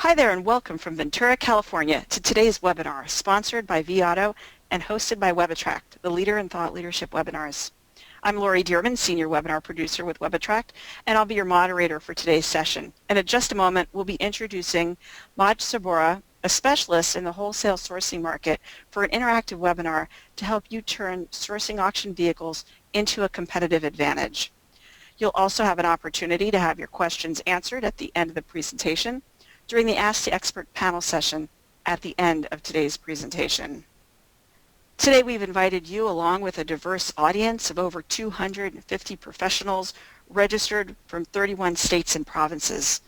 Hi there and welcome from Ventura, California to today's webinar sponsored by vAuto and hosted by WebAttract, the leader in thought leadership webinars. I'm Lori Dearman, Senior Webinar Producer with WebAttract, and I'll be your moderator for today's session. And in just a moment, we'll be introducing Majd Saboura, a specialist in the wholesale sourcing market, for an interactive webinar to help you turn sourcing auction vehicles into a competitive advantage. You'll also have an opportunity to have your questions answered at the end of the presentation during the Ask the Expert panel session at the end of today's presentation. Today we've invited you along with a diverse audience of over 250 professionals registered from 31 states and provinces.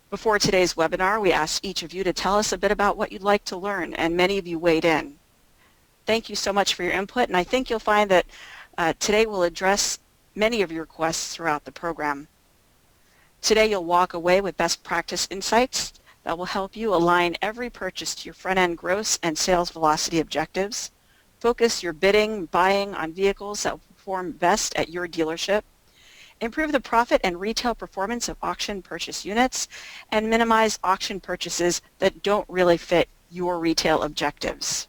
Before today's webinar, we asked each of you to tell us a bit about what you'd like to learn, and many of you weighed in. Thank you so much for your input, and I think you'll find that today we'll address many of your requests throughout the program. Today you'll walk away with best practice insights that will help you align every purchase to your front-end gross and sales velocity objectives, focus your bidding, buying on vehicles that will perform best at your dealership, improve the profit and retail performance of auction purchase units, and minimize auction purchases that don't really fit your retail objectives.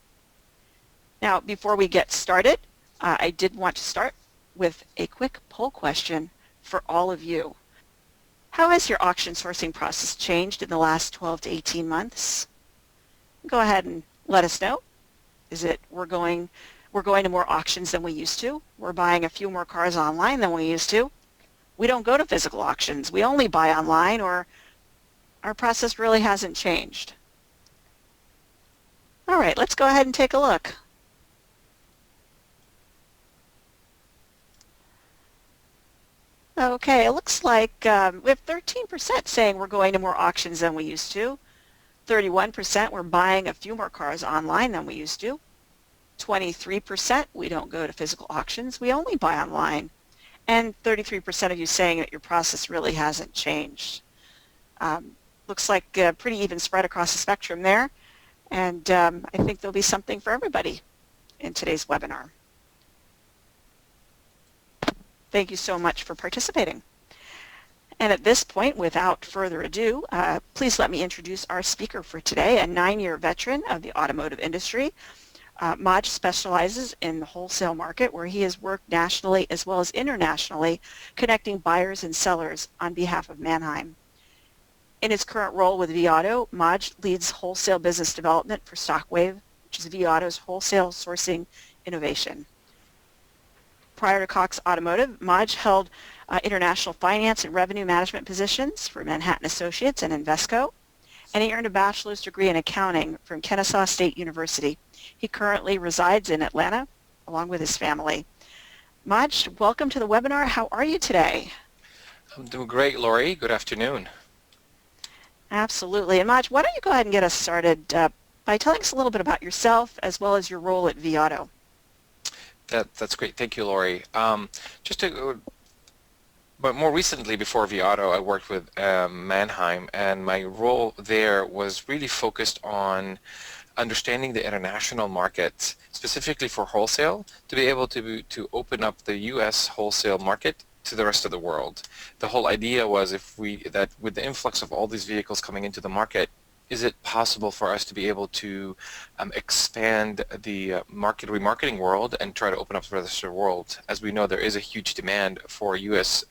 Now, before we get started, I did want to start with a quick poll question for all of you. How has your auction sourcing process changed in the last 12 to 18 months? Go ahead and let us know. Is it we're going to more auctions than we used to? We're buying a few more cars online than we used to? We don't go to physical auctions. We only buy online, or our process really hasn't changed? All right, let's go ahead and take a look. Okay, it looks like we have 13% saying we're going to more auctions than we used to. 31% we're buying a few more cars online than we used to. 23% we don't go to physical auctions, we only buy online. And 33% of you saying that your process really hasn't changed. Looks like a pretty even spread across the spectrum there. And I think there'll be something for everybody in today's webinar. Thank you so much for participating. And at this point, without further ado, please let me introduce our speaker for today, a 9-year veteran of the automotive industry. Majd specializes in the wholesale market, where he has worked nationally as well as internationally, connecting buyers and sellers on behalf of Manheim. In his current role with vAuto, Majd leads wholesale business development for Stockwave, which is vAuto's wholesale sourcing innovation. Prior to Cox Automotive, Majd held international finance and revenue management positions for Manhattan Associates and Invesco, and he earned a bachelor's degree in accounting from Kennesaw State University. He currently resides in Atlanta along with his family. Majd, welcome to the webinar. How are you today? I'm doing great, Lori. Good afternoon. Absolutely. And Majd, why don't you go ahead and get us started by telling us a little bit about yourself as well as your role at vAuto. That's great. Thank you, Lori. But more recently, before vAuto, I worked with Manheim, and my role there was really focused on understanding the international market, specifically for wholesale, to be able to open up the U.S. wholesale market to the rest of the world. The whole idea was that with the influx of all these vehicles coming into the market, is it possible for us to be able to expand the remarketing world and try to open up the rest of the world? As we know, there is a huge demand for U.S.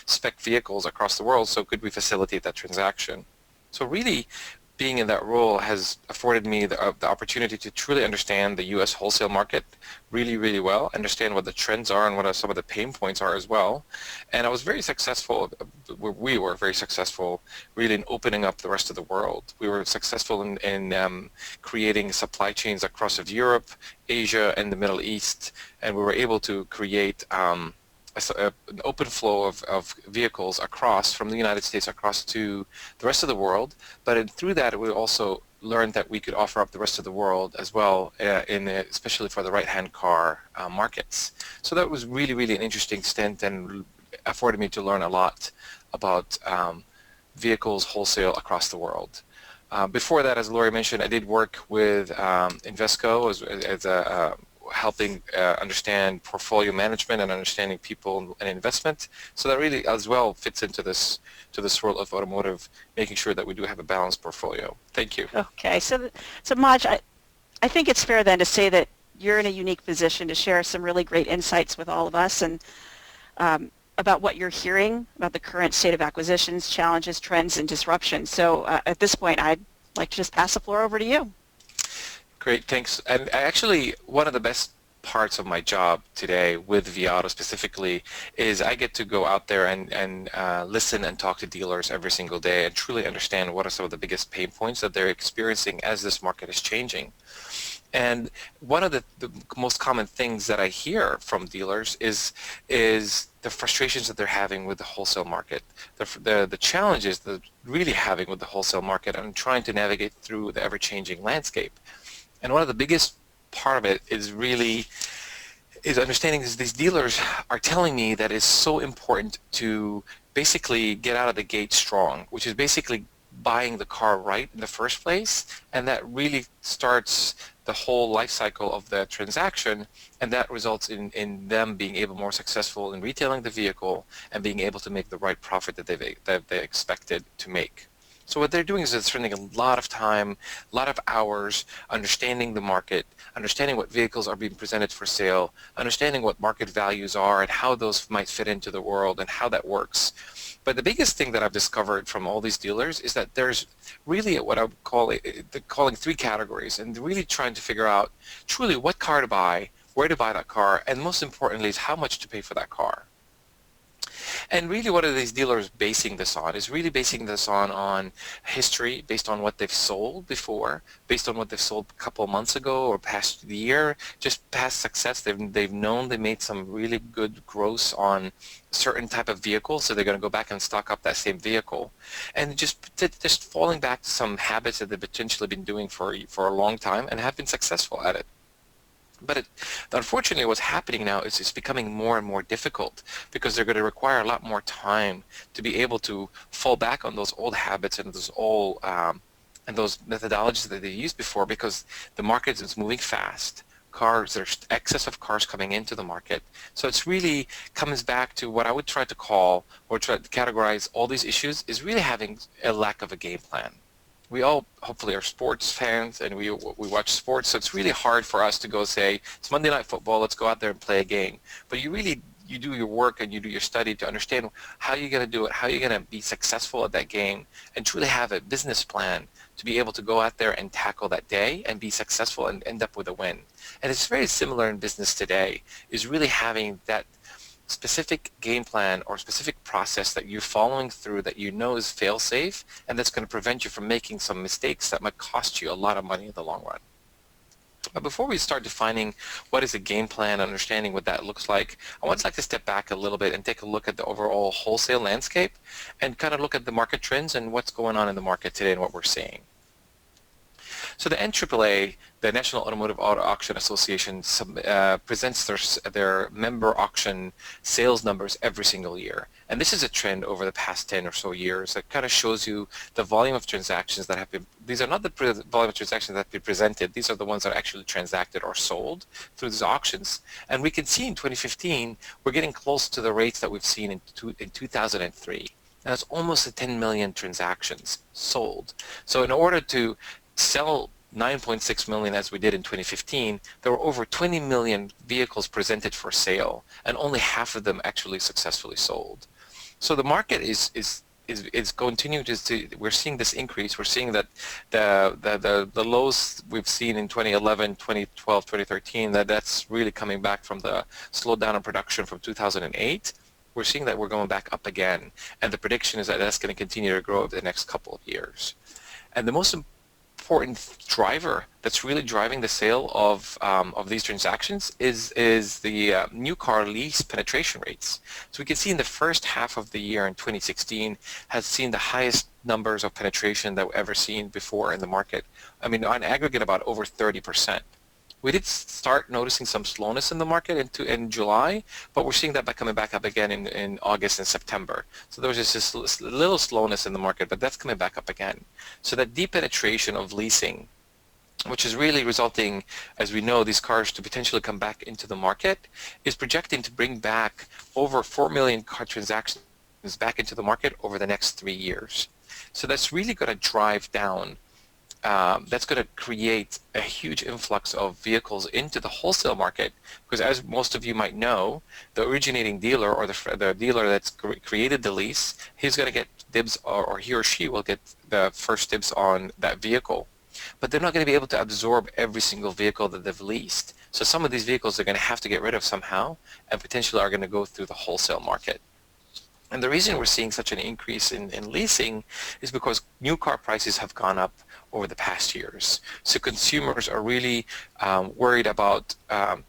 spec vehicles across the world, so could we facilitate that transaction? So really, being in that role has afforded me the opportunity to truly understand the U.S. wholesale market really, really well, understand what the trends are and what some of the pain points are as well. And I was very successful, we were very successful really in opening up the rest of the world. We were successful in creating supply chains across of Europe, Asia, and the Middle East, and we were able to create an open flow of vehicles from the United States across to the rest of the world. But through that, we also learned that we could offer up the rest of the world as well, especially for the right-hand car markets. So that was really, really an interesting stint and afforded me to learn a lot about vehicles wholesale across the world. Before that, as Lori mentioned, I did work with Invesco as a helping understand portfolio management and understanding people and investment. So that really as well fits into this world of automotive, making sure that we do have a balanced portfolio. Thank you. Okay, so Maj, I think it's fair then to say that you're in a unique position to share some really great insights with all of us and about what you're hearing about the current state of acquisitions, challenges, trends, and disruption. So at this point, I'd like to just pass the floor over to you. Great, thanks. And actually, one of the best parts of my job today with vAuto specifically is I get to go out there and listen and talk to dealers every single day and truly understand what are some of the biggest pain points that they're experiencing as this market is changing. And one of the most common things that I hear from dealers is the frustrations that they're having with the wholesale market, the challenges that they're really having with the wholesale market and trying to navigate through the ever-changing landscape. And one of the biggest part of it is understanding these dealers are telling me that it's so important to basically get out of the gate strong, which is basically buying the car right in the first place, and that really starts the whole life cycle of the transaction, and that results in them being able more successful in retailing the vehicle and being able to make the right profit that they expected to make. So what they're doing is they're spending a lot of time, a lot of hours understanding the market, understanding what vehicles are being presented for sale, understanding what market values are and how those might fit into the world and how that works. But the biggest thing that I've discovered from all these dealers is that there's really what I would call calling three categories, and really trying to figure out truly what car to buy, where to buy that car, and most importantly is how much to pay for that car. And really what are these dealers basing this on is really basing this on history, based on what they've sold before, based on what they've sold a couple of months ago or past year, just past success. They've known they made some really good gross on certain type of vehicle, so they're going to go back and stock up that same vehicle. And just falling back to some habits that they've potentially been doing for a long time and have been successful at it. But unfortunately, what's happening now is it's becoming more and more difficult because they're going to require a lot more time to be able to fall back on those old habits and those old and those methodologies that they used before, because the market is moving fast. There's excess of cars coming into the market. So it's really comes back to what I would try to call or try to categorize all these issues is really having a lack of a game plan. We all hopefully are sports fans and we watch sports, so it's really hard for us to go say, it's Monday Night Football, let's go out there and play a game. But you do your work and you do your study to understand how you're going to do it, how you're going to be successful at that game, and truly have a business plan to be able to go out there and tackle that day and be successful and end up with a win. And it's very similar in business today, is really having that specific game plan or specific process that you're following through that you know is fail-safe, and that's going to prevent you from making some mistakes that might cost you a lot of money in the long run. But before we start defining what is a game plan, understanding what that looks like, I would like to step back a little bit and take a look at the overall wholesale landscape and kind of look at the market trends and what's going on in the market today and what we're seeing. So the NAAA, the National Automotive Auto Auction Association, presents their member auction sales numbers every single year. And this is a trend over the past 10 or so years that kind of shows you the volume of transactions that have been, these are not the volume of transactions that have been presented, these are the ones that are actually transacted or sold through these auctions. And we can see in 2015, we're getting close to the rates that we've seen in 2003. And that's almost 10 million transactions sold. So in order to sell 9.6 million as we did in 2015, there were over 20 million vehicles presented for sale, and only half of them actually successfully sold. So the market is continuing to, we're seeing this increase. We're seeing that the lows we've seen in 2011, 2012, 2013, that's really coming back from the slowdown in production from 2008. We're seeing that we're going back up again, and the prediction is that that's going to continue to grow over the next couple of years. And the most important driver that's really driving the sale of these transactions is the new car lease penetration rates. So we can see in the first half of the year in 2016 has seen the highest numbers of penetration that we've ever seen before in the market. I mean, on aggregate, about over 30%. We did start noticing some slowness in the market in July, but we're seeing that coming back up again in August and September. So there was just this little slowness in the market, but that's coming back up again. So that deep penetration of leasing which is really resulting, as we know, these cars to potentially come back into the market, is projecting to bring back over 4 million car transactions back into the market over the next 3 years. So that's really going to drive down, that's going to create a huge influx of vehicles into the wholesale market, because as most of you might know, the originating dealer or the dealer that's created the lease, he's going to get dibs, or he or she will get the first dibs on that vehicle. But they're not going to be able to absorb every single vehicle that they've leased. So some of these vehicles they're going to have to get rid of somehow, and potentially are going to go through the wholesale market. And the reason we're seeing such an increase in leasing is because new car prices have gone up over the past years. So consumers are really worried about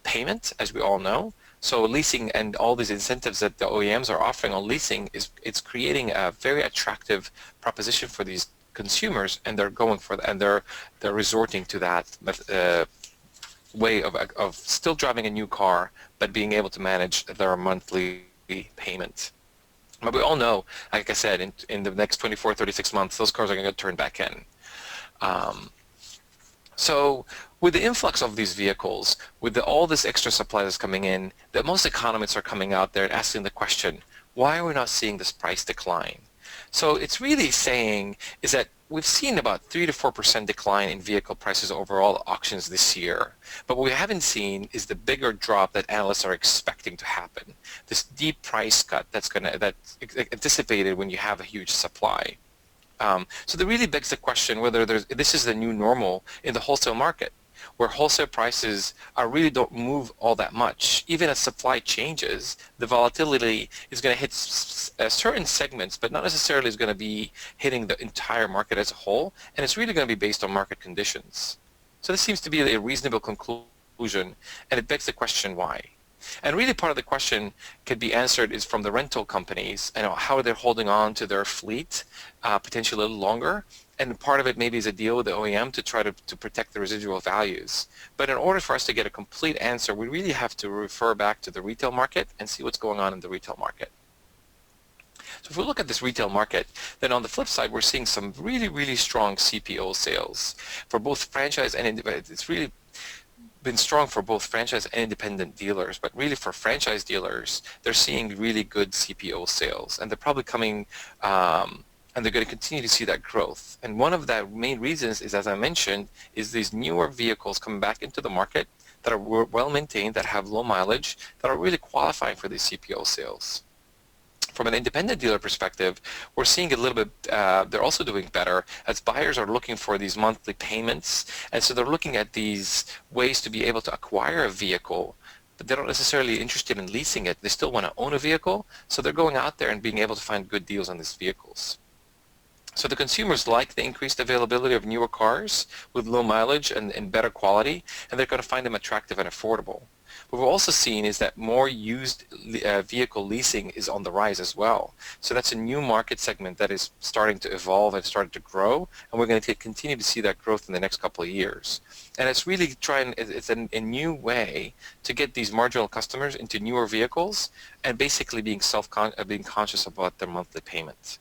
payment, as we all know. So leasing and all these incentives that the OEMs are offering on leasing, it's creating a very attractive proposition for these consumers, and they're going for that, and they're resorting to that way of still driving a new car, but being able to manage their monthly payment. But we all know, like I said, in the next 24, 36 months, those cars are going to get turned back in. So with the influx of these vehicles, with all this extra supply that's coming in, that most economists are coming out there and asking the question, why are we not seeing this price decline? So it's really saying is that we've seen about 3 to 4% decline in vehicle prices overall at auctions this year. But what we haven't seen is the bigger drop that analysts are expecting to happen. This deep price cut that's anticipated when you have a huge supply. So that really begs the question whether this is the new normal in the wholesale market, where wholesale prices really don't move all that much. Even as supply changes, the volatility is going to hit certain segments, but not necessarily is going to be hitting the entire market as a whole, and it's really going to be based on market conditions. So this seems to be a reasonable conclusion, and it begs the question why. And really part of the question could be answered is from the rental companies and how they're holding on to their fleet potentially a little longer. And part of it maybe is a deal with the OEM to try to protect the residual values. But in order for us to get a complete answer, we really have to refer back to the retail market and see what's going on in the retail market. So if we look at this retail market, then on the flip side, we're seeing some really, really strong CPO sales for both franchise and independent. It's really been strong for both franchise and independent dealers, but really for franchise dealers, they're seeing really good CPO sales, and they're probably coming, and they're going to continue to see that growth. And one of the main reasons is, as I mentioned, is these newer vehicles coming back into the market that are well maintained, that have low mileage, that are really qualifying for these CPO sales. From an independent dealer perspective, we're seeing a little bit, they're also doing better as buyers are looking for these monthly payments. And so they're looking at these ways to be able to acquire a vehicle, but they're not necessarily interested in leasing it. They still want to own a vehicle. So they're going out there and being able to find good deals on these vehicles. So the consumers like the increased availability of newer cars with low mileage and better quality, and they're going to find them attractive and affordable. What we've also seen is that more used vehicle leasing is on the rise as well. So that's a new market segment that is starting to evolve and starting to grow, and we're going to continue to see that growth in the next couple of years. And it's really it's a new way to get these marginal customers into newer vehicles and basically being conscious about their monthly payments.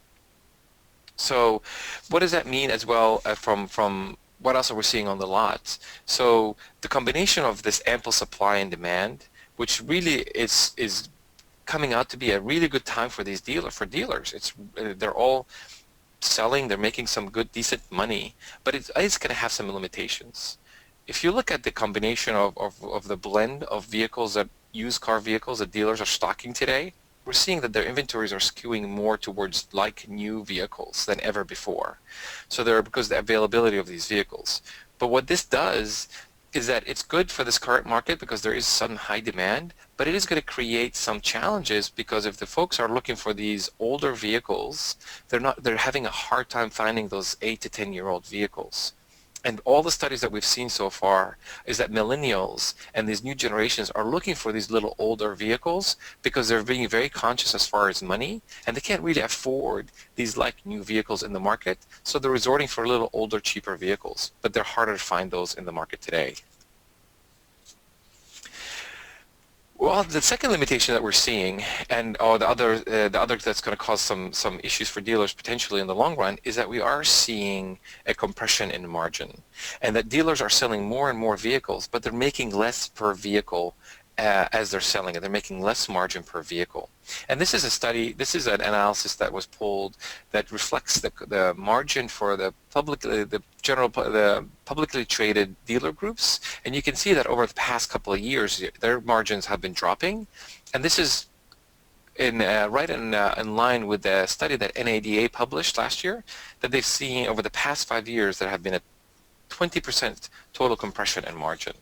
So what does that mean as well from what else are we seeing on the lot? So the combination of this ample supply and demand, which really is coming out to be a really good time for these dealers. They're all selling, they're making some good, decent money, but it's going to have some limitations. If you look at the combination of the blend of vehicles, that used car vehicles that dealers are stocking today, we're seeing that their inventories are skewing more towards like new vehicles than ever before. So because of the availability of these vehicles. But what this does is that it's good for this current market because there is some high demand, but it is going to create some challenges because if the folks are looking for these older vehicles, they're having a hard time finding those 8 to 10-year-old vehicles. And all the studies that we've seen so far is that millennials and these new generations are looking for these little older vehicles because they're being very conscious as far as money, and they can't really afford these like new vehicles in the market, so they're resorting for little older, cheaper vehicles, but they're harder to find those in the market today. Well, the second limitation that we're seeing, and the other that's going to cause some issues for dealers potentially in the long run, is that we are seeing a compression in margin, and that dealers are selling more and more vehicles, but they're making less per vehicle as they're selling it. They're making less margin per vehicle. And this is a study, this is an analysis that was pulled that reflects the margin for the publicly traded dealer groups. And you can see that over the past couple of years, their margins have been dropping. And this is right in line with the study that NADA published last year, that they've seen over the past 5 years there have been a 20% total compression in margin.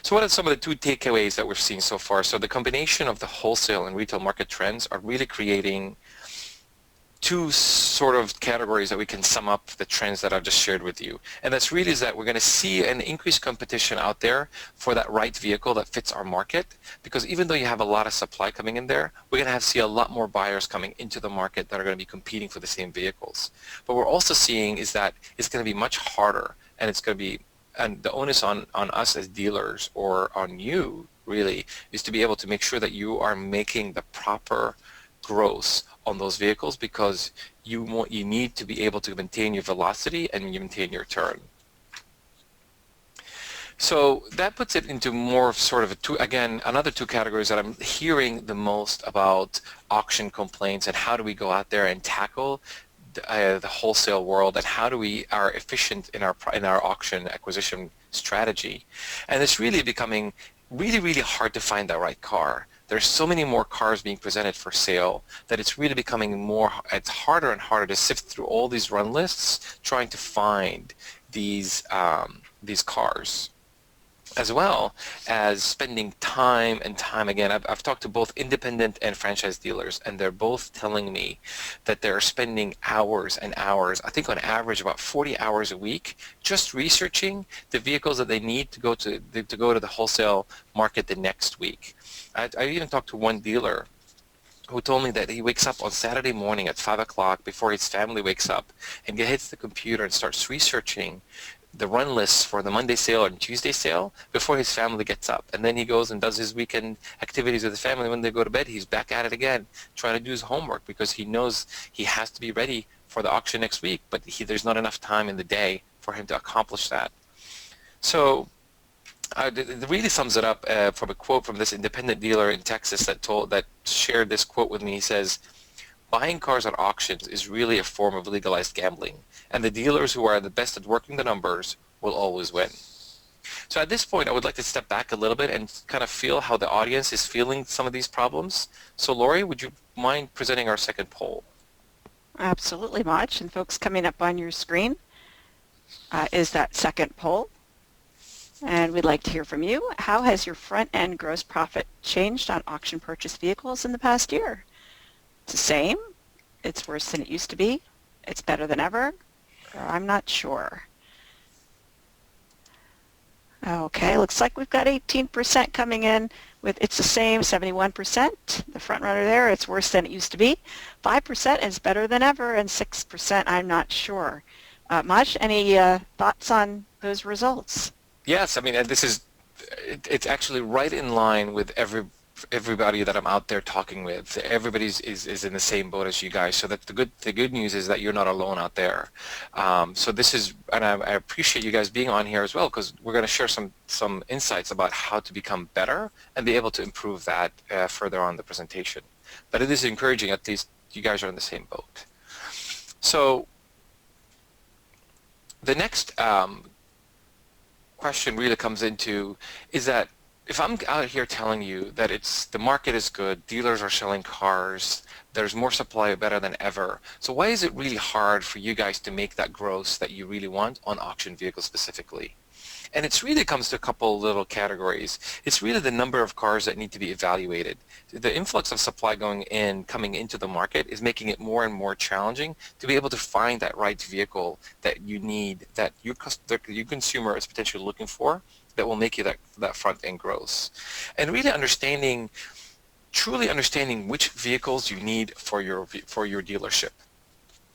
So what are some of the two takeaways that we've seen so far? So the combination of the wholesale and retail market trends are really creating two sort of categories that we can sum up the trends that I've just shared with you. And that's really is that we're going to see an increased competition out there for that right vehicle that fits our market, because even though you have a lot of supply coming in there, we're going to see a lot more buyers coming into the market that are going to be competing for the same vehicles. But we're also seeing is that it's going to be much harder, and it's going to be, and the onus on us as dealers, or on you really, is to be able to make sure that you are making the proper gross on those vehicles, because you need to be able to maintain your velocity and maintain your turn. So that puts it into more of sort of another two categories that I'm hearing the most about auction complaints, and how do we go out there and tackle the wholesale world, and how do we are efficient in our auction acquisition strategy. And it's really becoming really hard to find the right car. There's so many more cars being presented for sale that it's really becoming it's harder and harder to sift through all these run lists trying to find these cars, as well as spending time and time again. I've talked to both independent and franchise dealers, and they're both telling me that they're spending hours and hours, I think on average about 40 hours a week, just researching the vehicles that they need to go to the wholesale market the next week. I even talked to one dealer who told me that he wakes up on Saturday morning at 5 o'clock before his family wakes up, and hits the computer and starts researching the run lists for the Monday sale and Tuesday sale before his family gets up. And then he goes and does his weekend activities with the family. When they go to bed, he's back at it again, trying to do his homework, because he knows he has to be ready for the auction next week, but there's not enough time in the day for him to accomplish that. So it really sums it up from a quote from this independent dealer in Texas that shared this quote with me. He says, "Buying cars at auctions is really a form of legalized gambling, and the dealers who are the best at working the numbers will always win." So at this point, I would like to step back a little bit and kind of feel how the audience is feeling some of these problems. So Lori, would you mind presenting our second poll? Absolutely, Majd. And folks, coming up on your screen is that second poll. And we'd like to hear from you. How has your front-end gross profit changed on auction purchase vehicles in the past year? It's the same, it's worse than it used to be, it's better than ever, or I'm not sure. Okay, looks like we've got 18% coming in with it's the same, 71%. The front runner there, it's worse than it used to be. 5% is better than ever, and 6% I'm not sure. Majd, any thoughts on those results? Yes, I mean, it's actually right in line with everybody that I'm out there talking with. Everybody is in the same boat as you guys. So that the good news is that you're not alone out there. So this is, and I appreciate you guys being on here as well, because we're going to share some insights about how to become better and be able to improve that further on the presentation. But it is encouraging, at least you guys are in the same boat. So the next question really comes into is that if I'm out here telling you that the market is good, dealers are selling cars, there's more supply better than ever, so why is it really hard for you guys to make that gross that you really want on auction vehicles specifically? And it really comes to a couple little categories. It's really the number of cars that need to be evaluated. The influx of supply coming into the market is making it more and more challenging to be able to find that right vehicle that you need, that your consumer is potentially looking for, that will make you that front end gross. And really truly understanding which vehicles you need for your dealership.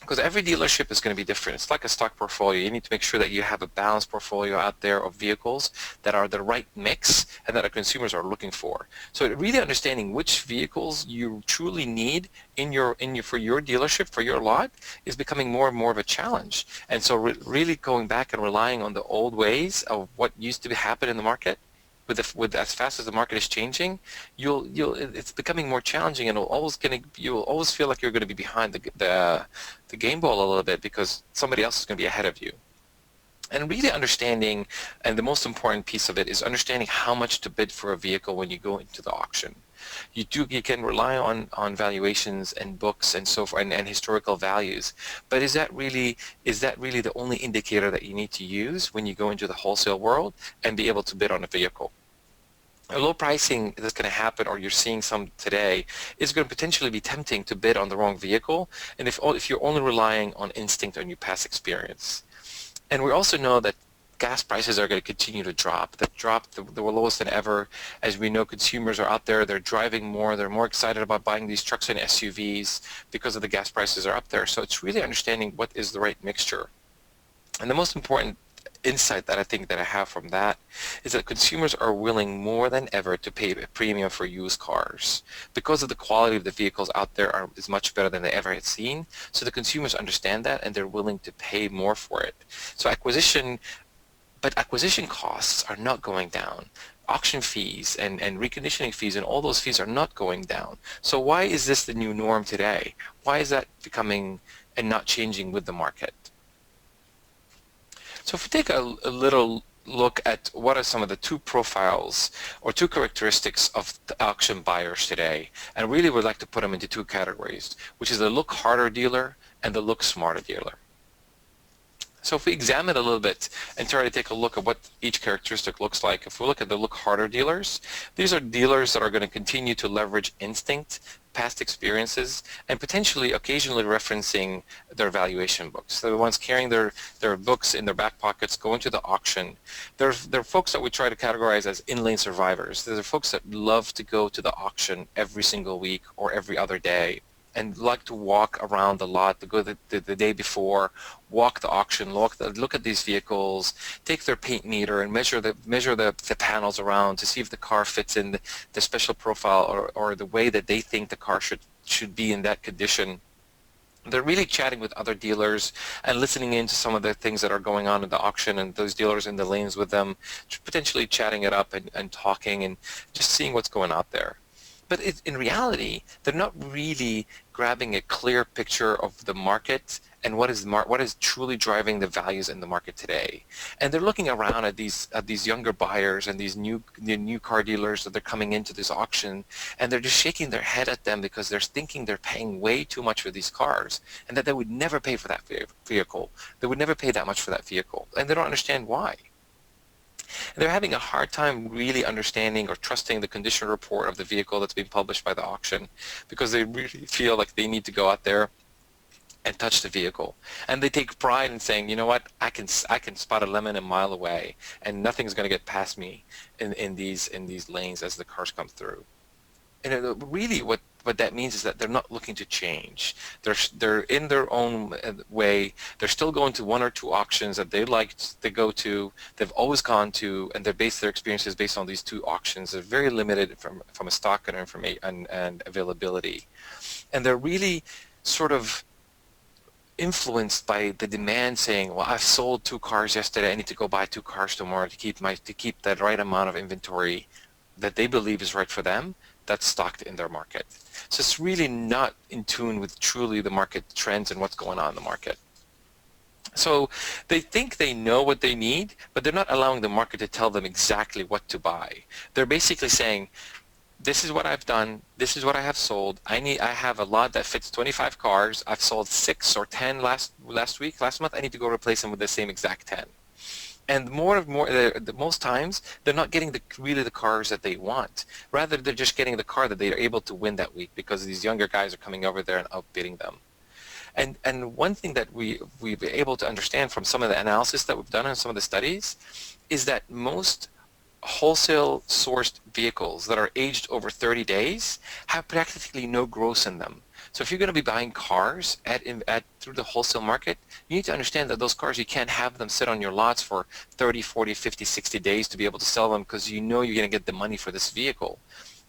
because every dealership is going to be different. It's like a stock portfolio. You need to make sure that you have a balanced portfolio out there of vehicles that are the right mix and that our consumers are looking for. So really understanding which vehicles you truly need for your dealership, for your lot, is becoming more and more of a challenge. And so really going back and relying on the old ways of what used to happen in the market, with as fast as the market is changing, it's becoming more challenging, and you'll always feel like you're going to be behind the game ball a little bit because somebody else is going to be ahead of you. And really understanding, and the most important piece of it is understanding how much to bid for a vehicle when you go into the auction. You can rely on valuations and books and so forth and historical values, but is that really the only indicator that you need to use when you go into the wholesale world and be able to bid on a vehicle? A low pricing that's going to happen, or you're seeing some today, is going to potentially be tempting to bid on the wrong vehicle, and if you're only relying on instinct or your past experience. And we also know that gas prices are going to continue to drop. They've dropped the lowest than ever. As we know, consumers are out there, they're driving more, they're more excited about buying these trucks and SUVs because of the gas prices are up there. So it's really understanding what is the right mixture. And the most important insight that I have from that is that consumers are willing more than ever to pay a premium for used cars because of the quality of the vehicles out there is much better than they ever had seen. So the consumers understand that and they're willing to pay more for it. So acquisition costs are not going down. Auction fees and reconditioning fees and all those fees are not going down. So why is this the new norm today? Why is that becoming and not changing with the market? So if we take a little look at what are some of the two profiles or two characteristics of the auction buyers today, and really would like to put them into two categories, which is the look harder dealer and the look smarter dealer. So if we examine a little bit and try to take a look at what each characteristic looks like, if we look at the look harder dealers, these are dealers that are going to continue to leverage instinct, past experiences, and potentially occasionally referencing their valuation books. They're the ones carrying their books in their back pockets, going to the auction. They're folks that we try to categorize as in-lane survivors. They're the folks that love to go to the auction every single week or every other day, and like to walk around the lot, to go the day before, walk the auction, look at these vehicles, take their paint meter and measure the panels around to see if the car fits in the special profile or the way that they think the car should be in that condition. They're really chatting with other dealers and listening into some of the things that are going on in the auction, and those dealers in the lanes with them, potentially chatting it up and talking and just seeing what's going out there. But in reality, they're not really grabbing a clear picture of the market and what is truly driving the values in the market today. And they're looking around at these younger buyers and these new car dealers that they're coming into this auction, and they're just shaking their head at them because they're thinking they're paying way too much for these cars and that they would never pay for that vehicle. They would never pay that much for that vehicle, and they don't understand why. And they're having a hard time really understanding or trusting the condition report of the vehicle that's being published by the auction because they really feel like they need to go out there and touch the vehicle. And they take pride in saying, you know what, I can spot a lemon a mile away and nothing's going to get past me in these lanes as the cars come through. And really what that means is that they're not looking to change. They're in their own way. They're still going to one or two auctions that they like to go to, they've always gone to, and they base their experiences based on these two auctions. They're very limited from a stock and information and availability. And they're really sort of influenced by the demand saying, well, I've sold 2 cars yesterday, I need to go buy 2 cars tomorrow to keep that right amount of inventory that they believe is right for them, that's stocked in their market. So it's really not in tune with truly the market trends and what's going on in the market. So they think they know what they need, but they're not allowing the market to tell them exactly what to buy. They're basically saying, this is what I've done, this is what I have sold, I have a lot that fits 25 cars, I've sold 6 or 10 last month, I need to go replace them with the same exact 10. And most times, they're not getting really the cars that they want. Rather, they're just getting the car that they are able to win that week because these younger guys are coming over there and outbidding them. And one thing that we've been able to understand from some of the analysis that we've done in some of the studies is that most wholesale sourced vehicles that are aged over 30 days have practically no gross in them. So if you're going to be buying cars through the wholesale market, you need to understand that those cars, you can't have them sit on your lots for 30, 40, 50, 60 days to be able to sell them because you know you're going to get the money for this vehicle.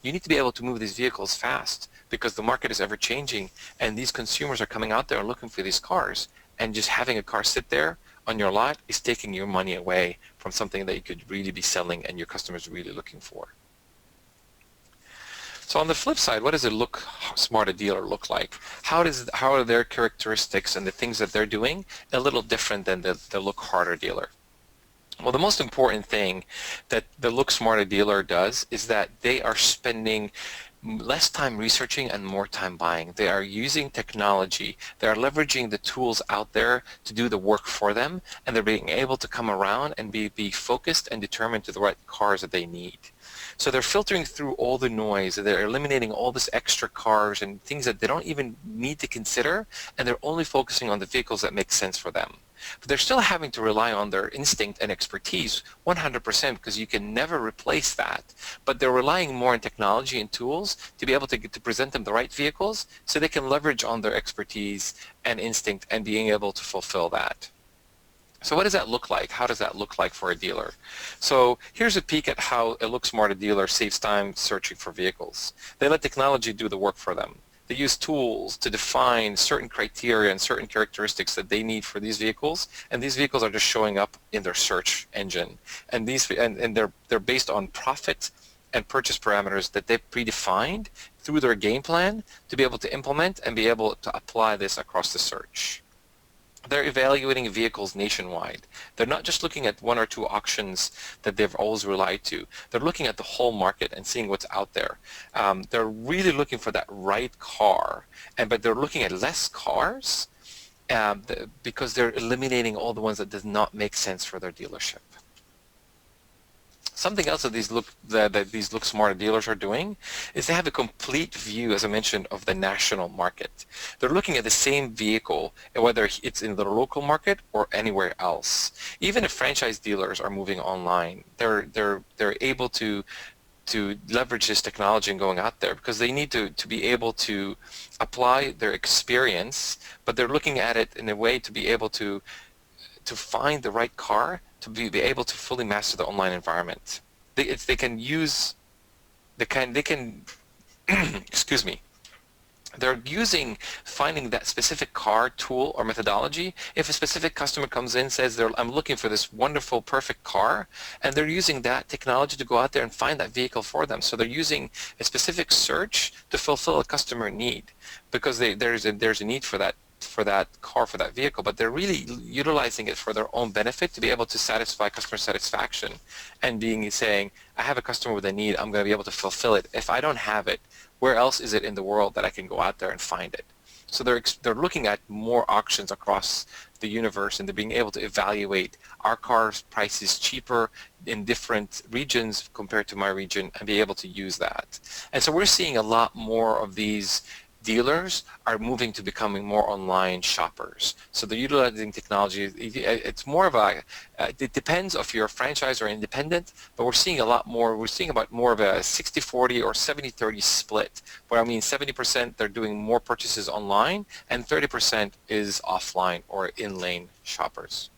You need to be able to move these vehicles fast because the market is ever changing and these consumers are coming out there looking for these cars, and just having a car sit there on your lot is taking your money away from something that you could really be selling and your customers are really looking for. So on the flip side, what does a look smarter dealer look like? How are their characteristics and the things that they're doing a little different than the look harder dealer? Well, the most important thing that the look smarter dealer does is that they are spending less time researching and more time buying. They are using technology. They are leveraging the tools out there to do the work for them, and they're being able to come around and be focused and determined to the right cars that they need. So they're filtering through all the noise. They're eliminating all this extra cars and things that they don't even need to consider, and they're only focusing on the vehicles that make sense for them. But they're still having to rely on their instinct and expertise 100% because you can never replace that. But they're relying more on technology and tools to be able to present them the right vehicles so they can leverage on their expertise and instinct and being able to fulfill that. So what does that look like? How does that look like for a dealer? So here's a peek at how a look smarter dealer saves time searching for vehicles. They let technology do the work for them. They use tools to define certain criteria and certain characteristics that they need for these vehicles, and these vehicles are just showing up in their search engine. And they're based on profit and purchase parameters that they've predefined through their game plan to be able to implement and be able to apply this across the search. They're evaluating vehicles nationwide. They're not just looking at one or two auctions that they've always relied to. They're looking at the whole market and seeing what's out there. They're really looking for that right car, but they're looking at less cars because they're eliminating all the ones that does not make sense for their dealership. Something else that these look smarter dealers are doing is they have a complete view, as I mentioned, of the national market. They're looking at the same vehicle, whether it's in the local market or anywhere else. Even if franchise dealers are moving online, they're able to leverage this technology and going out there because they need to be able to apply their experience, but they're looking at it in a way to be able to find the right car to be able to fully master the online environment. They can excuse me, they're finding that specific car tool or methodology. If a specific customer comes in and says I'm looking for this wonderful perfect car, and they're using that technology to go out there and find that vehicle for them. So they're using a specific search to fulfill a customer need because there's a need for that car, for that vehicle, but they're really utilizing it for their own benefit to be able to satisfy customer satisfaction and saying, I have a customer with a need, I'm going to be able to fulfill it. If I don't have it, where else is it in the world that I can go out there and find it? So they're looking at more auctions across the universe, and they're being able to evaluate our car's price is cheaper in different regions compared to my region and be able to use that. And so we're seeing a lot more of these dealers are moving to becoming more online shoppers. So they're utilizing technology. It's more of it depends if you're a franchise or independent, but we're seeing about more of a 60-40 or 70-30 split, where I mean 70% they're doing more purchases online and 30% is offline or in-lane shoppers.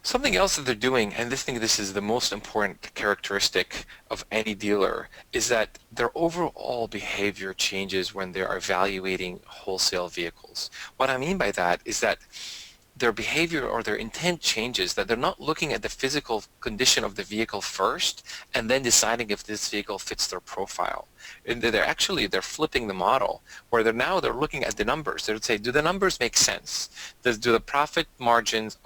Something else that they're doing, and this is the most important characteristic of any dealer, is that their overall behavior changes when they're evaluating wholesale vehicles. What I mean by that is that their behavior or their intent changes, that they're not looking at the physical condition of the vehicle first and then deciding if this vehicle fits their profile. And they're flipping the model, where they're looking at the numbers. They would say, do the numbers make sense? Are the profit margins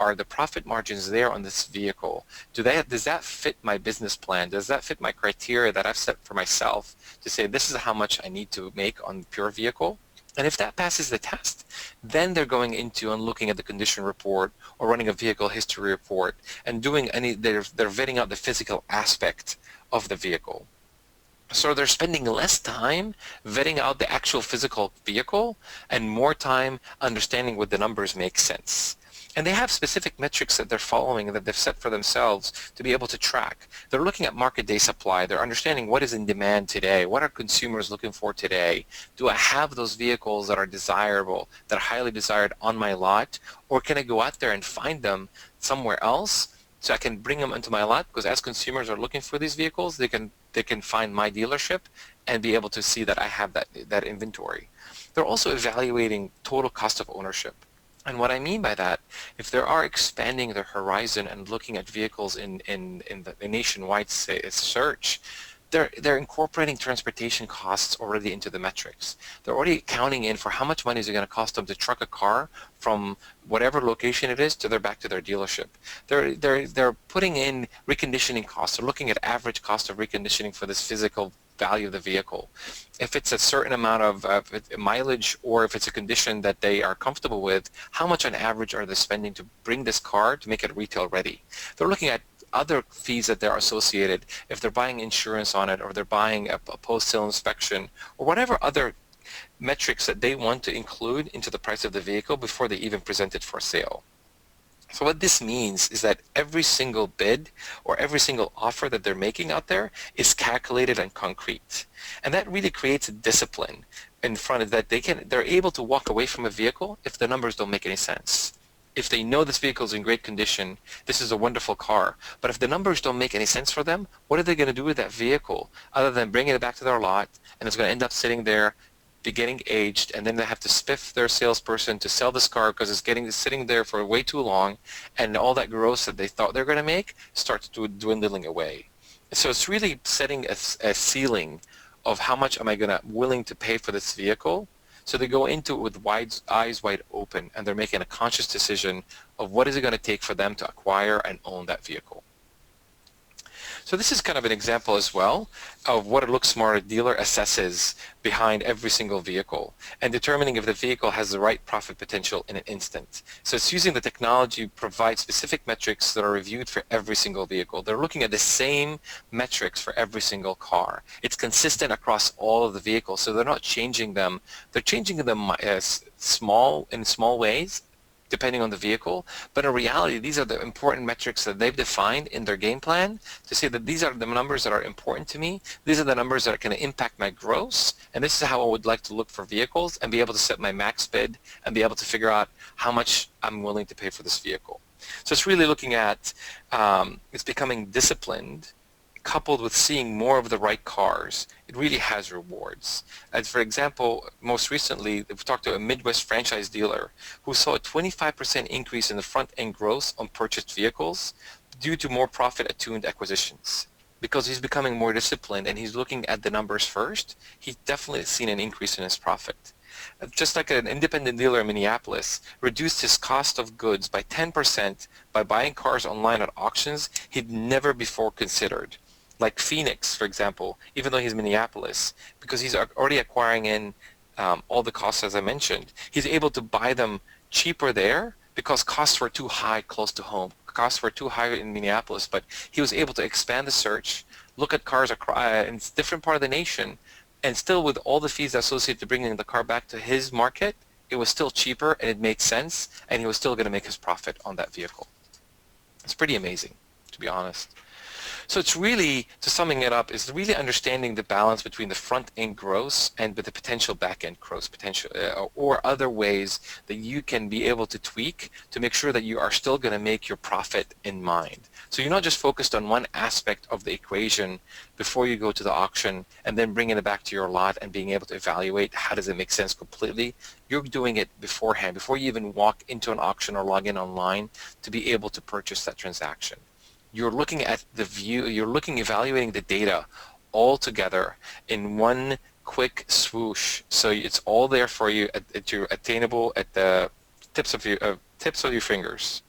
there on this vehicle? Does that fit my business plan? Does that fit my criteria that I've set for myself to say this is how much I need to make on pure vehicle? And if that passes the test, then they're going into and looking at the condition report or running a vehicle history report and they're vetting out the physical aspect of the vehicle. So they're spending less time vetting out the actual physical vehicle and more time understanding what the numbers make sense. And they have specific metrics that they're following that they've set for themselves to be able to track. They're looking at market day supply. They're understanding what is in demand today. What are consumers looking for today? Do I have those vehicles that are desirable, that are highly desired on my lot? Or can I go out there and find them somewhere else so I can bring them into my lot? Because as consumers are looking for these vehicles, they can find my dealership and be able to see that I have that inventory. They're also evaluating total cost of ownership. And what I mean by that, if they are expanding their horizon and looking at vehicles in the nationwide search, they're incorporating transportation costs already into the metrics. They're already accounting in for how much money is it going to cost them to truck a car from whatever location it is back to their dealership. They're putting in reconditioning costs. They're looking at average cost of reconditioning for this physical value of the vehicle. If it's a certain amount of mileage, or if it's a condition that they are comfortable with, how much on average are they spending to bring this car to make it retail ready? They're looking at other fees that they're associated, if they're buying insurance on it, or they're buying a post-sale inspection, or whatever other metrics that they want to include into the price of the vehicle before they even present it for sale. So what this means is that every single bid or every single offer that they're making out there is calculated and concrete. And that really creates a discipline in front of that they're able to walk away from a vehicle if the numbers don't make any sense. If they know this vehicle is in great condition, this is a wonderful car. But if the numbers don't make any sense for them, what are they going to do with that vehicle other than bringing it back to their lot, and it's going to end up sitting there, getting aged, and then they have to spiff their salesperson to sell this car because it's sitting there for way too long, and all that gross that they thought they're going to make starts dwindling away. So it's really setting a ceiling of how much am I willing to pay for this vehicle. So they go into it with eyes wide open, and they're making a conscious decision of what is it going to take for them to acquire and own that vehicle. So this is kind of an example as well of what a Look Smart dealer assesses behind every single vehicle and determining if the vehicle has the right profit potential in an instant. So it's using the technology to provide specific metrics that are reviewed for every single vehicle. They're looking at the same metrics for every single car. It's consistent across all of the vehicles, so they're not changing them. They're changing them in small ways, depending on the vehicle, but in reality these are the important metrics that they've defined in their game plan to say that these are the numbers that are important to me, these are the numbers that are going to impact my gross, and this is how I would like to look for vehicles and be able to set my max bid and be able to figure out how much I'm willing to pay for this vehicle. So it's really looking at, it's becoming disciplined, coupled with seeing more of the right cars. It really has rewards. As for example, most recently, we've talked to a Midwest franchise dealer who saw a 25% increase in the front-end gross on purchased vehicles due to more profit-attuned acquisitions. Because he's becoming more disciplined and he's looking at the numbers first, he's definitely seen an increase in his profit. Just like an independent dealer in Minneapolis reduced his cost of goods by 10% by buying cars online at auctions he'd never before considered. Like Phoenix, for example, even though he's Minneapolis, because he's already acquiring in all the costs as I mentioned, he's able to buy them cheaper there because costs were too high close to home. Costs were too high in Minneapolis, but he was able to expand the search, look at cars in different part of the nation, and still with all the fees associated to bringing the car back to his market, it was still cheaper and it made sense, and he was still going to make his profit on that vehicle. It's pretty amazing, to be honest. So it's really, to summing it up, is really understanding the balance between the front-end gross and with the potential back-end gross potential, or other ways that you can be able to tweak to make sure that you are still going to make your profit in mind. So you're not just focused on one aspect of the equation before you go to the auction and then bringing it back to your lot and being able to evaluate how does it make sense completely. You're doing it beforehand, before you even walk into an auction or log in online to be able to purchase that transaction. You're looking at the view, evaluating the data all together in one quick swoosh. So it's all there for you at your attainable at the tips of your fingers.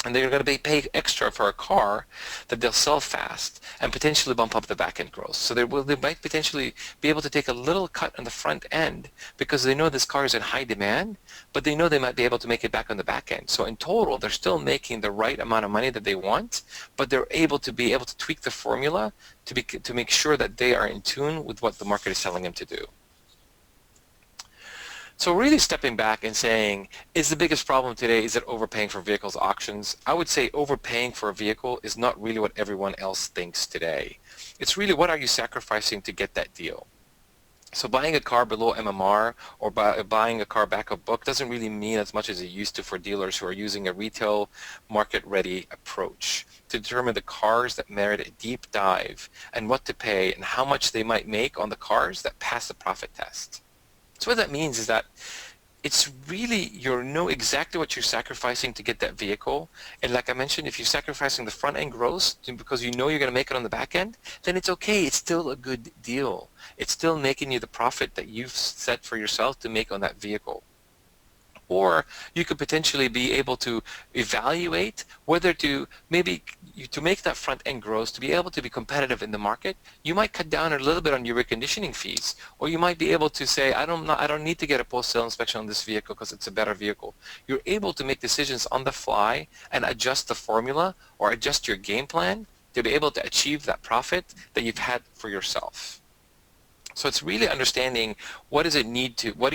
And they're going to pay extra for a car that they'll sell fast and potentially bump up the back-end growth. So they might potentially be able to take a little cut on the front end because they know this car is in high demand, but they know they might be able to make it back on the back end. So in total, they're still making the right amount of money that they want, but they're able to tweak the formula to make sure that they are in tune with what the market is telling them to do. So really stepping back and saying, is the biggest problem today, is it overpaying for vehicles auctions? I would say overpaying for a vehicle is not really what everyone else thinks today. It's really what are you sacrificing to get that deal? So buying a car below MMR or buying a car back of book doesn't really mean as much as it used to for dealers who are using a retail market-ready approach to determine the cars that merit a deep dive and what to pay and how much they might make on the cars that pass the profit test. So what that means is that it's really, you know exactly what you're sacrificing to get that vehicle. And like I mentioned, if you're sacrificing the front end gross because you know you're going to make it on the back end, then it's okay. It's still a good deal. It's still making you the profit that you've set for yourself to make on that vehicle. Or you could potentially be able to evaluate whether to maybe to make that front end gross, to be able to be competitive in the market, you might cut down a little bit on your reconditioning fees. Or you might be able to say, I don't need to get a post-sale inspection on this vehicle because it's a better vehicle. You're able to make decisions on the fly and adjust the formula or adjust your game plan to be able to achieve that profit that you've had for yourself. So it's really understanding what do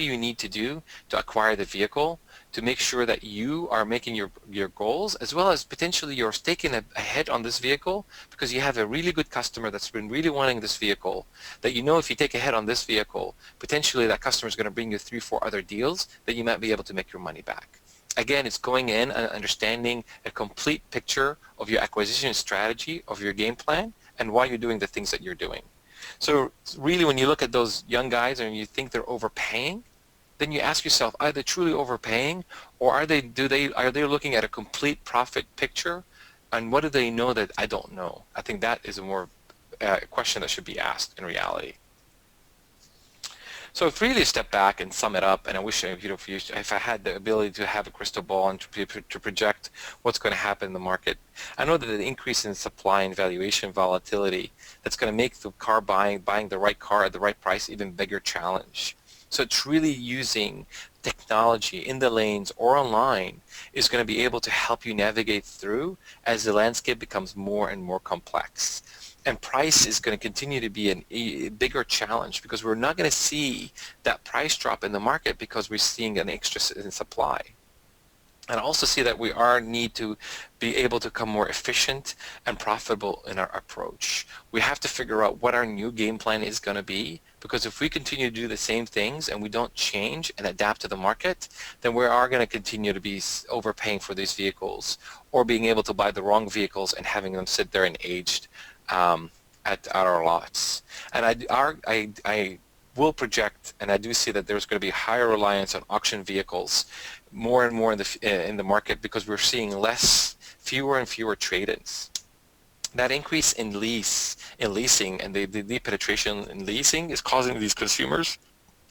you need to do to acquire the vehicle to make sure that you are making your goals, as well as potentially you're taking ahead on this vehicle because you have a really good customer that's been really wanting this vehicle, that you know if you take ahead on this vehicle, potentially that customer is going to bring you 3-4 other deals that you might be able to make your money back. Again, it's going in and understanding a complete picture of your acquisition strategy, of your game plan, and why you're doing the things that you're doing. So really when you look at those young guys and you think they're overpaying, then you ask yourself, are they truly overpaying, or are they looking at a complete profit picture, and what do they know that I don't know? I think that is a more question that should be asked in reality. So if really step back and sum it up, and I wish if I had the ability to have a crystal ball and to project what's going to happen in the market, I know that the increase in supply and valuation volatility that's going to make the car buying the right car at the right price even bigger challenge. So it's really using technology in the lanes or online is going to be able to help you navigate through as the landscape becomes more and more complex. And price is going to continue to be a bigger challenge because we're not going to see that price drop in the market because we're seeing an extra in supply. And I also see that we need to be able to become more efficient and profitable in our approach. We have to figure out what our new game plan is going to be, because if we continue to do the same things and we don't change and adapt to the market, then we are going to continue to be overpaying for these vehicles or being able to buy the wrong vehicles and having them sit there and aged at our lots. And I will project, and I do see that there's going to be higher reliance on auction vehicles more and more in the market because we're seeing fewer and fewer trade-ins. That increase in leasing and the penetration in leasing is causing these consumers,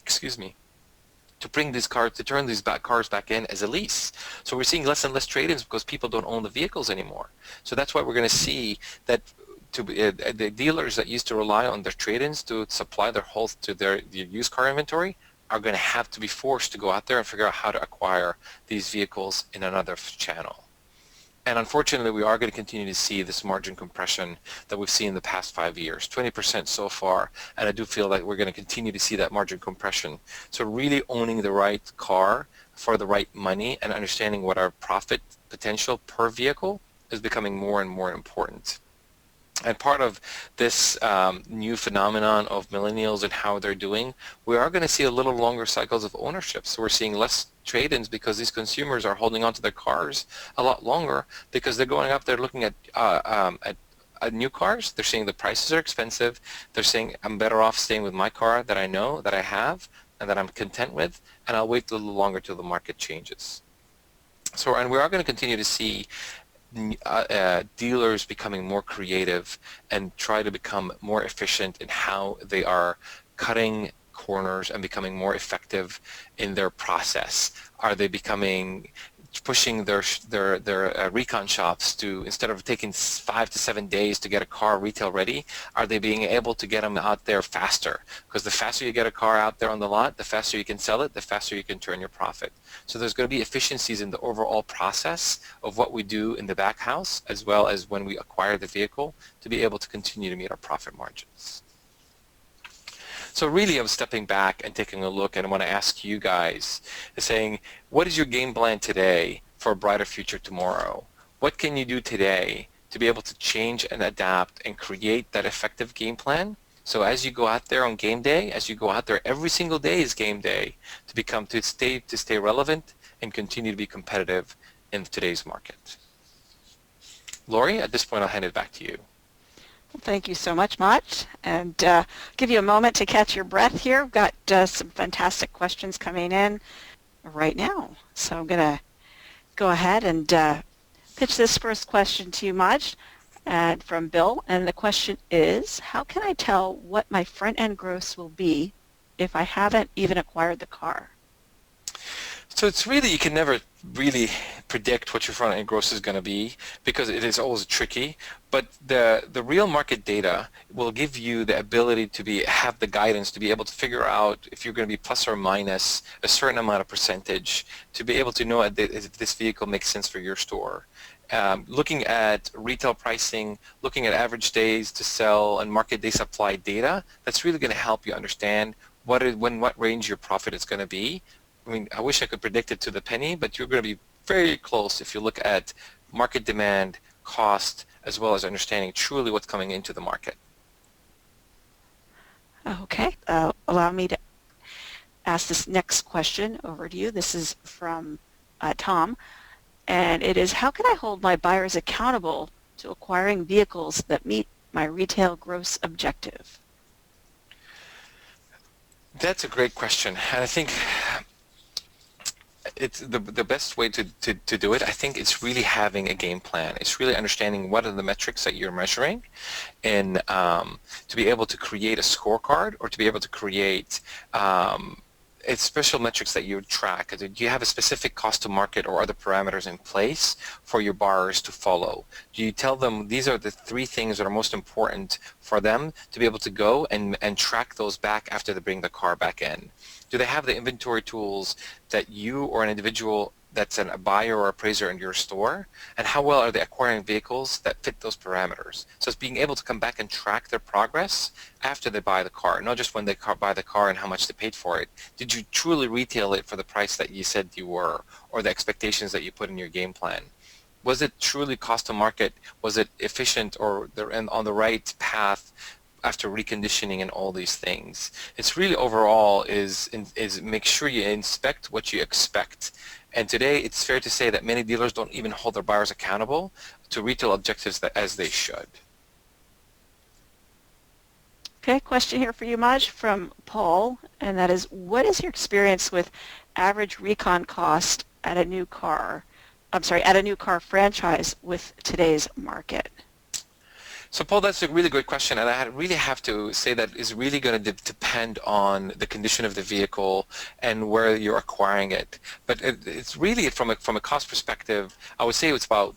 to bring these cars, to turn these cars back in as a lease. So we're seeing less and less trade-ins because people don't own the vehicles anymore. So that's why we're going to see that the dealers that used to rely on their trade-ins to supply their used car inventory are going to have to be forced to go out there and figure out how to acquire these vehicles in another channel. And unfortunately, we are going to continue to see this margin compression that we've seen in the past 5 years, 20% so far, and I do feel like we're going to continue to see that margin compression. So really owning the right car for the right money and understanding what our profit potential per vehicle is becoming more and more important. And part of this new phenomenon of millennials and how they're doing, we are going to see a little longer cycles of ownership. So we're seeing less trade-ins because these consumers are holding on to their cars a lot longer because they're going up there looking at new cars. They're seeing the prices are expensive. They're saying, I'm better off staying with my car that I know, that I have, and that I'm content with, and I'll wait a little longer till the market changes. So, and we are going to continue to see dealers becoming more creative and try to become more efficient in how they are cutting corners and becoming more effective in their process. Are they pushing their recon shops to, instead of taking 5 to 7 days to get a car retail ready, are they being able to get them out there faster? Because the faster you get a car out there on the lot, the faster you can sell it, the faster you can turn your profit. So there's going to be efficiencies in the overall process of what we do in the back house, as well as when we acquire the vehicle, to be able to continue to meet our profit margins. So really I'm stepping back and taking a look, and I want to ask you guys, saying, what is your game plan today for a brighter future tomorrow? What can you do today to be able to change and adapt and create that effective game plan? So as you go out there on game day, as you go out there, every single day is game day to stay relevant and continue to be competitive in today's market. Lori, at this point, I'll hand it back to you. Well, thank you so much, Majd. And give you a moment to catch your breath here. We've got some fantastic questions coming in right now. So I'm going to go ahead and pitch this first question to you, Majd, and from Bill. And the question is, how can I tell what my front-end gross will be if I haven't even acquired the car? So it's really, you can never really predict what your front-end gross is going to be because it is always tricky. But the real market data will give you the ability to have the guidance to be able to figure out if you're going to be plus or minus a certain amount of percentage to be able to know if this vehicle makes sense for your store. Looking at retail pricing, looking at average days to sell and market day supply data, that's really going to help you understand what range your profit is going to be. I mean, I wish I could predict it to the penny, but you're going to be very close if you look at market demand, cost, as well as understanding truly what's coming into the market. Okay. Allow me to ask this next question over to you. This is from Tom, and it is, how can I hold my buyers accountable to acquiring vehicles that meet my retail gross objective? That's a great question, and I think it's the best way to do it. I think it's really having a game plan. It's really understanding what are the metrics that you're measuring, and to be able to create a scorecard or to be able to create it's special metrics that you track. Do you have a specific cost to market or other parameters in place for your borrowers to follow? Do you tell them these are the 3 things that are most important for them to be able to go and track those back after they bring the car back in? Do they have the inventory tools that you or an individual that's a buyer or appraiser in your store? And how well are they acquiring vehicles that fit those parameters? So it's being able to come back and track their progress after they buy the car, not just when they buy the car and how much they paid for it. Did you truly retail it for the price that you said you were, or the expectations that you put in your game plan? Was it truly cost to market? Was it efficient or on the right path after reconditioning and all these things? It's really overall is make sure you inspect what you expect. And today it's fair to say that many dealers don't even hold their buyers accountable to retail objectives as they should. Okay, question here for you, Majd, from Paul, and that is, what is your experience with average recon cost at a new car, at a new car franchise with today's market? So Paul, that's a really good question, and I really have to say that it's really going to depend on the condition of the vehicle and where you're acquiring it. But it's really from a cost perspective, I would say it's about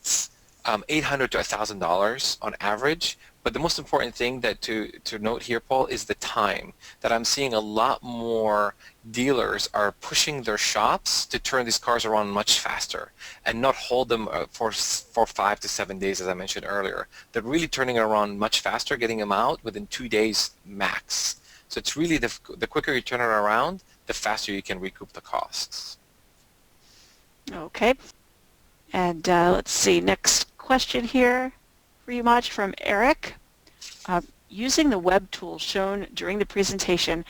$800 to $1,000 on average. But the most important thing that to note here, Paul, is the time. That I'm seeing a lot more dealers are pushing their shops to turn these cars around much faster and not hold them for 5 to 7 days, as I mentioned earlier. They're really turning it around much faster, getting them out within 2 days max. So it's really the quicker you turn it around, the faster you can recoup the costs. Okay. And let's see, next question here for you, Majd, from Eric. Using the web tool shown during the presentation,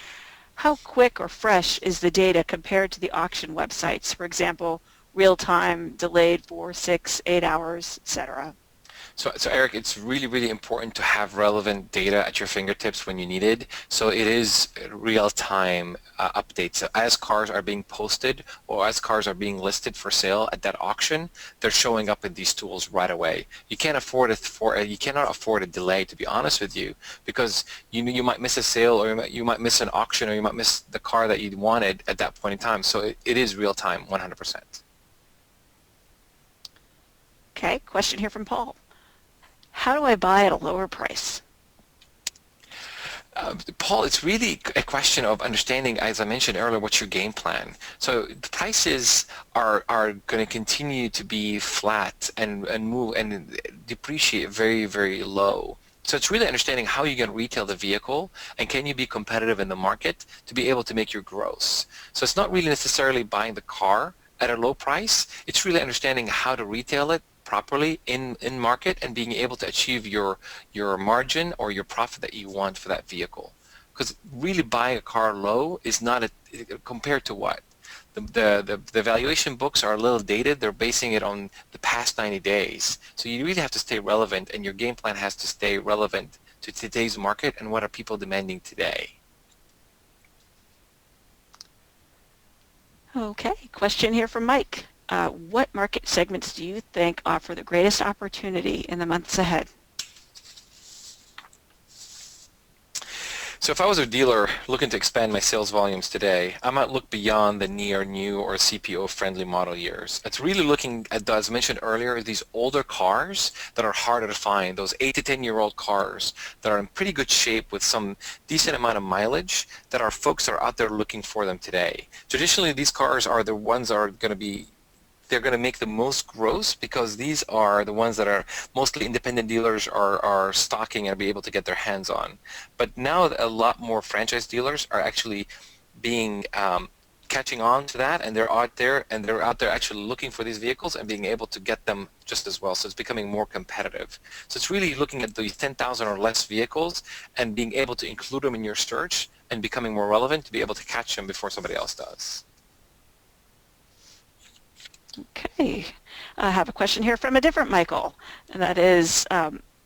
how quick or fresh is the data compared to the auction websites? For example, real-time, delayed 4, 6, 8 hours, etc. So Eric, it's really, really important to have relevant data at your fingertips when you need it. So it is real-time updates. As cars are being posted or as cars are being listed for sale at that auction, they're showing up in these tools right away. You can't afford you cannot afford a delay, to be honest with you, because you might miss a sale, or you might miss an auction, or you might miss the car that you wanted at that point in time. So it is real-time, 100%. Okay, question here from Paul. How do I buy at a lower price? Paul, it's really a question of understanding, as I mentioned earlier, what's your game plan. So the prices are going to continue to be flat and move and depreciate very, very low. So it's really understanding how you can retail the vehicle and can you be competitive in the market to be able to make your gross. So it's not really necessarily buying the car at a low price. It's really understanding how to retail it properly in market and being able to achieve your margin or your profit that you want for that vehicle. Because really buying a car low is not compared to what? The valuation books are a little dated. They're basing it on the past 90 days. So you really have to stay relevant, and your game plan has to stay relevant to today's market and what are people demanding today. Okay, question here from Mike. What market segments do you think offer the greatest opportunity in the months ahead? So if I was a dealer looking to expand my sales volumes today, I might look beyond the near new or CPO-friendly model years. It's really looking at, as mentioned earlier, these older cars that are harder to find, those 8 to 10-year-old cars that are in pretty good shape with some decent amount of mileage that our folks are out there looking for them today. Traditionally, these cars are the ones that are going to be they're going to make the most gross because these are the ones that are mostly independent dealers are stocking and be able to get their hands on. But now a lot more franchise dealers are actually being catching on to that, and they're out there actually looking for these vehicles and being able to get them just as well. So it's becoming more competitive. So it's really looking at these 10,000 or less vehicles and being able to include them in your search and becoming more relevant to be able to catch them before somebody else does. Okay, I have a question here from a different Michael, and that is,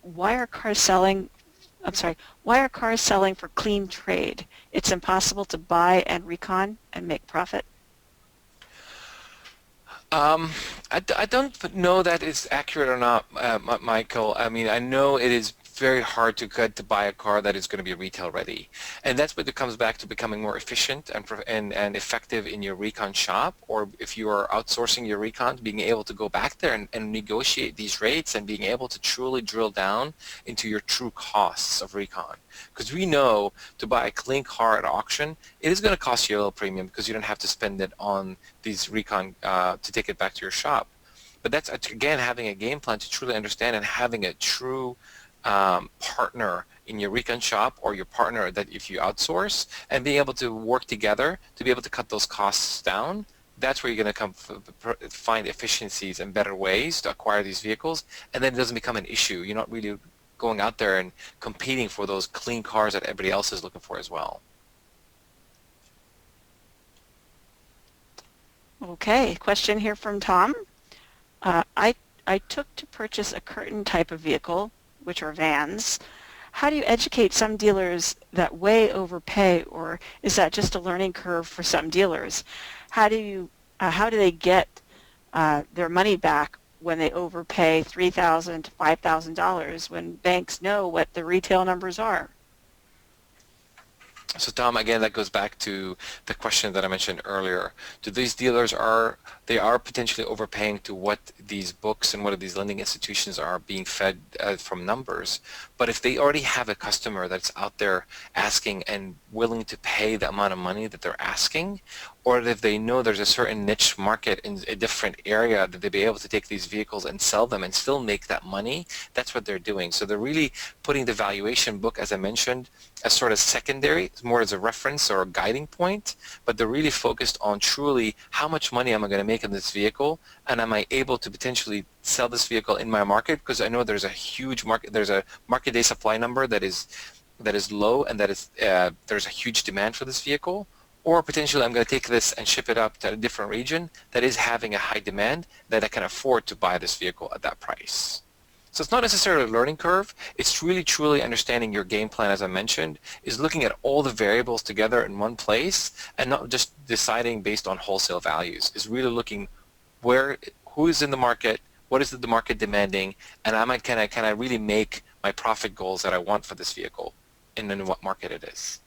why are cars selling for clean trade? It's impossible to buy and recon and make profit. I don't know that it's accurate or not, Michael. I mean, I know it is very hard to buy a car that is going to be retail ready, and that's what it comes back to becoming more efficient and effective in your recon shop, or if you are outsourcing your recon, being able to go back there and negotiate these rates and being able to truly drill down into your true costs of recon. Because we know to buy a clean car at auction, it is going to cost you a little premium because you don't have to spend it on these recon to take it back to your shop. But that's, again, having a game plan to truly understand and having a true partner in your recon shop or your partner that if you outsource and being able to work together to be able to cut those costs down. That's where you're going to find efficiencies and better ways to acquire these vehicles, and then it doesn't become an issue. You're not really going out there and competing for those clean cars that everybody else is looking for as well. Okay, question here from Tom. I took to purchase a curtain type of vehicle, which are vans. How do you educate some dealers that way overpay, or is that just a learning curve for some dealers? How do they get their money back when they overpay $3,000 to $5,000 when banks know what the retail numbers are? So Tom, again, that goes back to the question that I mentioned earlier. Do these dealers they are potentially overpaying to what these books and what these lending institutions are being fed from numbers? But if they already have a customer that's out there asking and willing to pay the amount of money that they're asking, or if they know there's a certain niche market in a different area that they'll be able to take these vehicles and sell them and still make that money, that's what they're doing. So they're really putting the valuation book, as I mentioned, as sort of secondary, more as a reference or a guiding point, but they're really focused on truly how much money am I going to make in this vehicle, and am I able to potentially sell this vehicle in my market, because I know there's a huge market, there's a market day supply number that is low, and that is there's a huge demand for this vehicle, or potentially I'm going to take this and ship it up to a different region that is having a high demand that I can afford to buy this vehicle at that price. So it's not necessarily a learning curve. It's really truly understanding your game plan, as I mentioned, is looking at all the variables together in one place and not just deciding based on wholesale values. It's really looking who is in the market, what is the market demanding, and can I really make my profit goals that I want for this vehicle and in what market it is.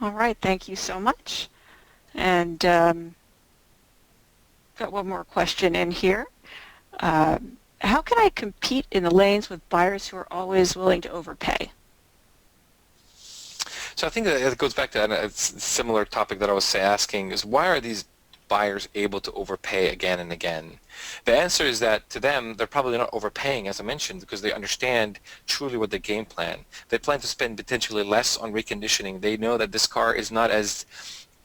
All right, thank you so much. And got one more question in here. How can I compete in the lanes with buyers who are always willing to overpay? So I think that it goes back to a similar topic that I was asking, is why are these buyers able to overpay again and again? The answer is that to them, they're probably not overpaying, as I mentioned, because they understand truly what the game plan. They plan to spend potentially less on reconditioning. They know that this car is not as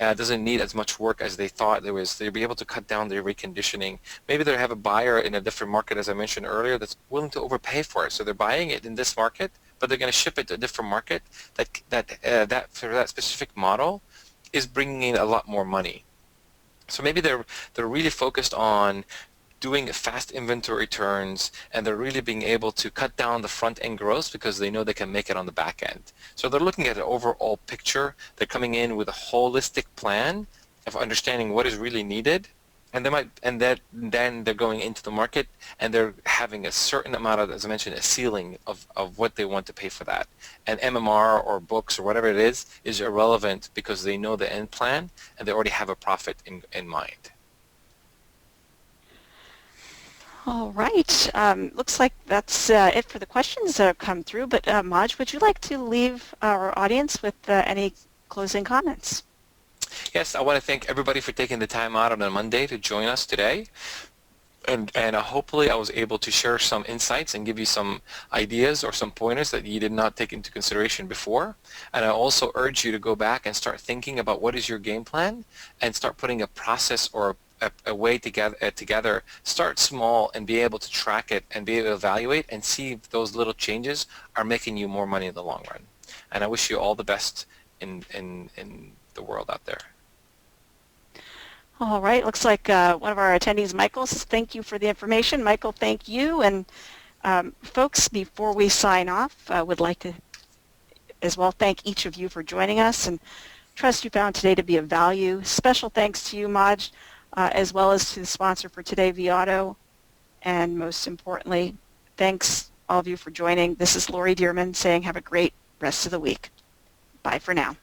doesn't need as much work as they thought there was. They'll be able to cut down their reconditioning. Maybe they have a buyer in a different market, as I mentioned earlier, that's willing to overpay for it. So they're buying it in this market, but they're going to ship it to a different market that for that specific model is bringing in a lot more money. So maybe they're really focused on doing fast inventory turns, and they're really being able to cut down the front end gross because they know they can make it on the back end. So they're looking at an overall picture. They're coming in with a holistic plan of understanding what is really needed, and then they're going into the market and they're having a certain amount of, as I mentioned, a ceiling of what they want to pay for that. And MMR or books or whatever it is irrelevant because they know the end plan and they already have a profit in mind. All right. Looks like that's it for the questions that have come through. But Majd, would you like to leave our audience with any closing comments? Yes, I want to thank everybody for taking the time out on a Monday to join us today. And hopefully I was able to share some insights and give you some ideas or some pointers that you did not take into consideration before. And I also urge you to go back and start thinking about what is your game plan and start putting a process or a way together. Start small and be able to track it and be able to evaluate and see if those little changes are making you more money in the long run. And I wish you all the best in the world out there. All right. Looks like one of our attendees, Michael, says thank you for the information. Michael, thank you. And folks, before we sign off, I would like to as well thank each of you for joining us and trust you found today to be of value. Special thanks to you, Majd, as well as to the sponsor for today, vAuto. And most importantly, thanks all of you for joining. This is Lori Dearman saying have a great rest of the week. Bye for now.